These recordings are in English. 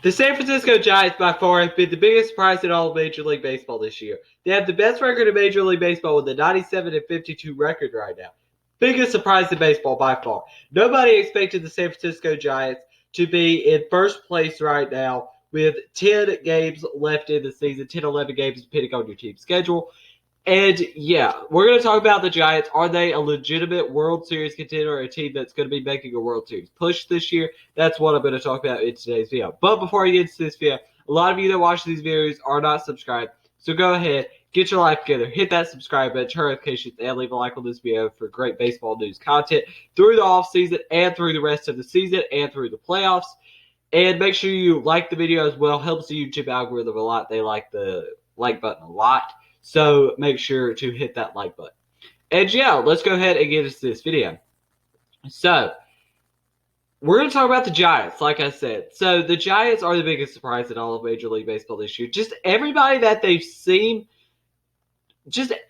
The San Francisco Giants by far have been the biggest surprise in all of Major League Baseball this year. They have the best record in Major League Baseball with a 97-52 record right now. Biggest surprise in baseball by far. Nobody expected the San Francisco Giants to be in first place right now with 10 games left in the season, 10, 11 games depending on your team's schedule. And yeah, we're going to talk about the Giants. Are they a legitimate World Series contender, a team that's going to be making a World Series push this year? That's what I'm going to talk about in today's video. But before I get into this video, a lot of you that watch these videos are not subscribed. So go ahead, get your life together, hit that subscribe button, turn notifications, and leave a like on this video for great baseball news content through the offseason and through the rest of the season and through the playoffs. And make sure you like the video as well. Helps the YouTube algorithm a lot. They like the like button a lot. So make sure to hit that like button. And yeah, let's go ahead and get into this video. So we're going to talk about the Giants, like I said. So the Giants are the biggest surprise in all of Major League Baseball this year. Just everybody that they've seen,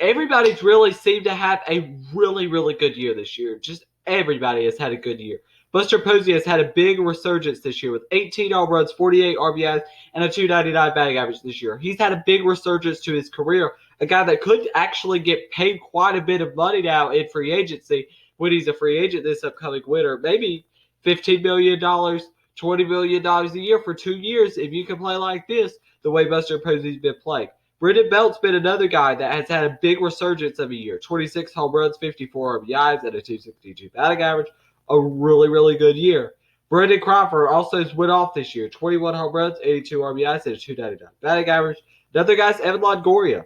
everybody's really seemed to have a really, really good year this year. Just everybody has had a good year. Buster Posey has had a big resurgence this year with 18 home runs, 48 RBIs, and a 299 batting average this year. He's had a big resurgence to his career. A guy that could actually get paid quite a bit of money now in free agency when he's a free agent this upcoming winter. Maybe $15 million, $20 million a year for 2 years if you can play like this, the way Buster Posey's been playing. Brendan Belt's been another guy that has had a big resurgence of a year. 26 home runs, 54 RBIs, and a 262 batting average. A really, really good year. Brendan Crawford also went off this year. 21 home runs, 82 RBIs, and a 299 batting average. Another guy's Evan Longoria.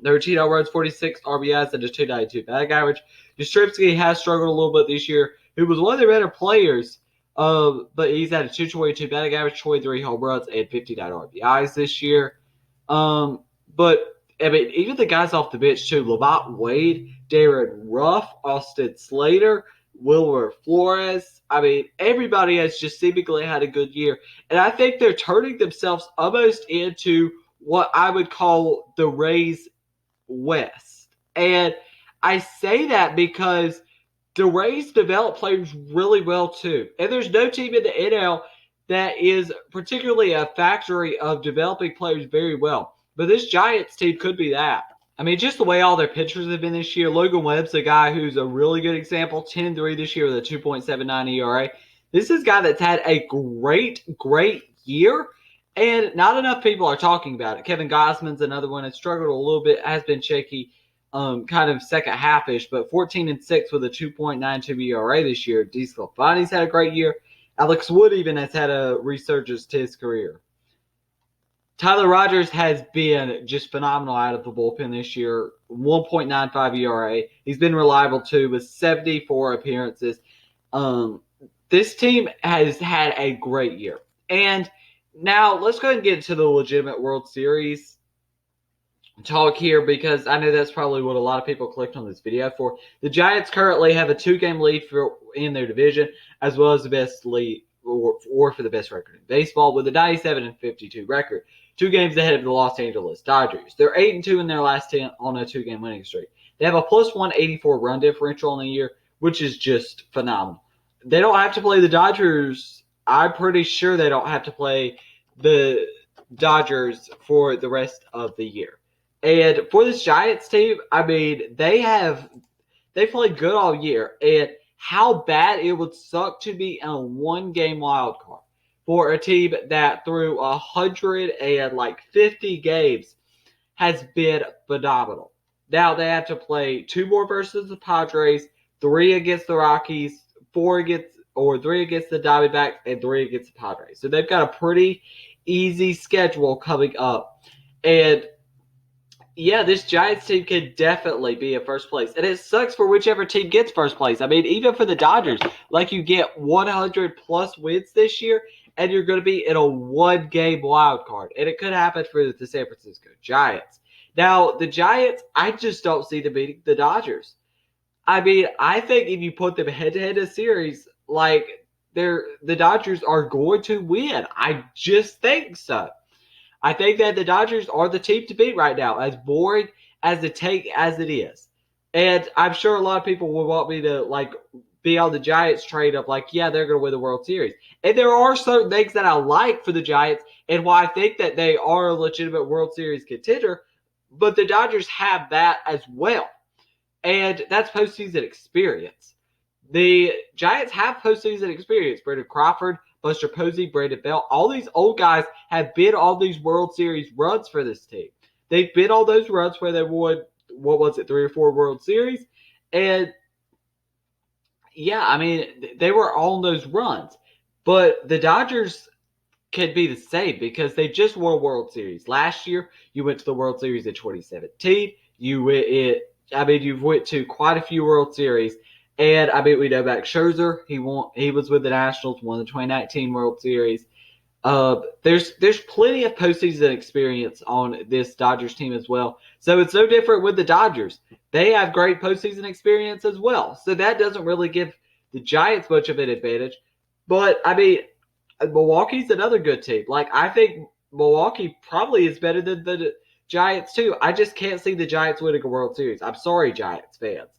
13 home runs, 46 RBIs, and a 292 batting average. Yastrzemski has struggled a little bit this year. He was one of their better players, but he's had a 222 batting average, 23 home runs, and 59 RBIs this year. But I mean, even the guys off the bench too: Lamont Wade, Darren Ruff, Austin Slater, Wilmer Flores. I mean, everybody has just seemingly had a good year. And I think they're turning themselves almost into what I would call the Rays West. And I say that because the Rays develop players really well too. And there's no team in the NL that is particularly a factory of developing players very well. But this Giants team could be that. I mean, just the way all their pitchers have been this year. Logan Webb's a guy who's a really good example. 10-3 this year with a 2.79 ERA. This is a guy that's had a great, great year. And not enough people are talking about it. Kevin Gausman's another one that's struggled a little bit, has been shaky, kind of second half-ish, but 14-6 with a 2.92 ERA this year. DeSclafani's had a great year. Alex Wood even has had a resurgence to his career. Tyler Rogers has been just phenomenal out of the bullpen this year. 1.95 ERA. He's been reliable too with 74 appearances. This team has had a great year. And now let's go ahead and get into the legitimate World Series talk here, because I know that's probably what a lot of people clicked on this video for. The Giants currently have a 2-game lead in their division, as well as the best lead or for the best record in baseball with a 97-52 record. 2 games ahead of the Los Angeles Dodgers. They're 8-2 in their last 10 on a 2-game winning streak. They have a plus 184 run differential in the year, which is just phenomenal. They don't have to play the Dodgers. I'm pretty sure they don't have to play the Dodgers for the rest of the year. And for this Giants team, I mean, they played good all year. And how bad it would suck to be in a 1-game wild card for a team that through 150 games has been phenomenal. Now they have to play 2 more versus the Padres, 3 against the Rockies, 3 against the Diamondbacks, and 3 against the Padres. So they've got a pretty easy schedule coming up. And yeah, this Giants team could definitely be in first place. And it sucks for whichever team gets first place. I mean, even for the Dodgers, like you get 100-plus wins this year, and you're going to be in a 1-game wild card. And it could happen for the San Francisco Giants. Now, the Giants, I just don't see them beating the Dodgers. I mean, I think if you put them head-to-head in a series, like, the Dodgers are going to win. I just think so. I think that the Dodgers are the team to beat right now, as boring as the take as it is. And I'm sure a lot of people will want me to, like, be on the Giants trade of like, yeah, they're going to win the World Series. And there are certain things that I like for the Giants and why I think that they are a legitimate World Series contender, but the Dodgers have that as well. And that's postseason experience. The Giants have postseason experience. Brandon Crawford, Buster Posey, Brandon Belt, all these old guys have been on these World Series runs for this team. They've been on those runs where they won, 3 or 4 World Series? And yeah, I mean, they were on those runs. But the Dodgers can be the same because they just won a World Series. Last year, you went to the World Series in 2017. You've went to quite a few World Series. And I mean, we know Max Scherzer, he was with the Nationals, won the 2019 World Series. There's plenty of postseason experience on this Dodgers team as well. So it's no different with the Dodgers. They have great postseason experience as well. So that doesn't really give the Giants much of an advantage. But I mean, Milwaukee's another good team. Like, I think Milwaukee probably is better than the Giants too. I just can't see the Giants winning a World Series. I'm sorry, Giants fans.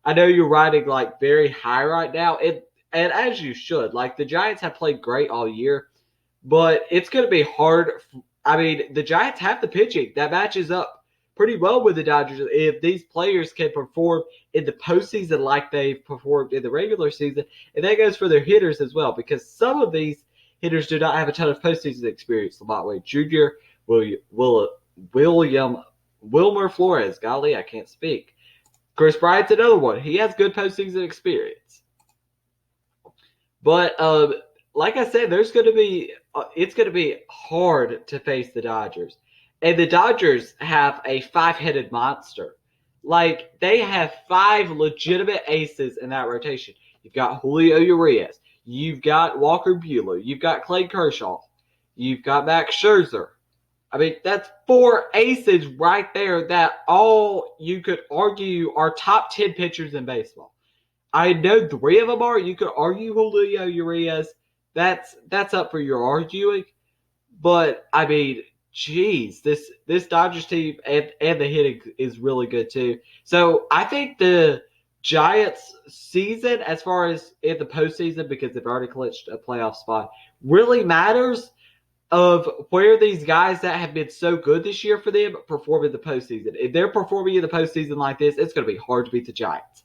I know you're riding like very high right now, and as you should. Like, the Giants have played great all year, but it's going to be hard. I mean, the Giants have the pitching that matches up pretty well with the Dodgers. If these players can perform in the postseason like they've performed in the regular season, and that goes for their hitters as well, because some of these hitters do not have a ton of postseason experience. Lamont Wade Jr., Wilmer Flores. Golly, I can't speak. Chris Bryant's another one. He has good postseason experience. But like I said, it's going to be hard to face the Dodgers. And the Dodgers have a 5-headed monster. Like, they have 5 legitimate aces in that rotation. You've got Julio Urias. You've got Walker Buehler. You've got Clay Kershaw. You've got Max Scherzer. I mean, that's 4 aces right there that all you could argue are top 10 pitchers in baseball. I know 3 of them are. You could argue Julio Urias. That's up for your arguing. But, I mean, geez, this Dodgers team and the hitting is really good too. So I think the Giants season, as far as in the postseason, because they've already clinched a playoff spot, really matters of where these guys that have been so good this year for them perform in the postseason. If they're performing in the postseason like this, it's going to be hard to beat the Giants.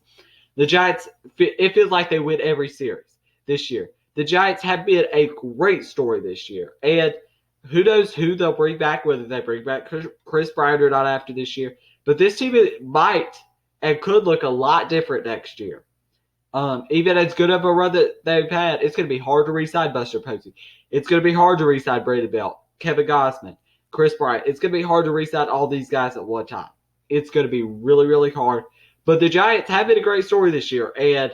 The Giants, it feels like they win every series this year. The Giants have been a great story this year. And who knows who they'll bring back, whether they bring back Chris Bryant or not after this year. But this team might and could look a lot different next year. Even as good of a run that they've had, it's going to be hard to re-sign Buster Posey. It's going to be hard to re-sign Brandon Belt, Kevin Gausman, Chris Bryant. It's going to be hard to re-sign all these guys at one time. It's going to be really, really hard. But the Giants have been a great story this year, and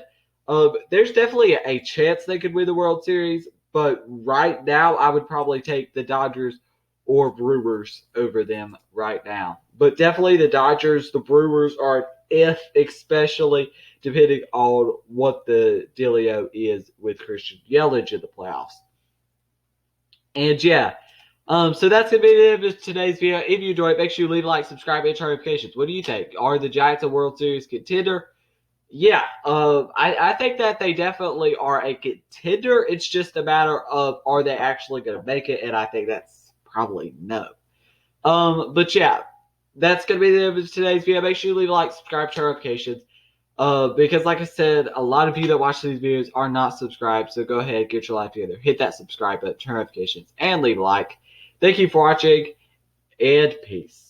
there's definitely a chance they could win the World Series. But right now, I would probably take the Dodgers or Brewers over them right now. But definitely the Dodgers, the Brewers are if, especially depending on what the dealio is with Christian Yelich in the playoffs. And yeah, so that's going to be the end of today's video. If you enjoyed it, make sure you leave a like, subscribe, and turn notifications. What do you think? Are the Giants a World Series contender? Yeah, I think that they definitely are a contender. It's just a matter of, are they actually going to make it? And I think that's probably no. But yeah, that's going to be the end of today's video. Make sure you leave a like, subscribe, turn notifications. Because like I said, a lot of you that watch these videos are not subscribed. So go ahead, get your life together. Hit that subscribe button, turn notifications, and leave a like. Thank you for watching, and peace.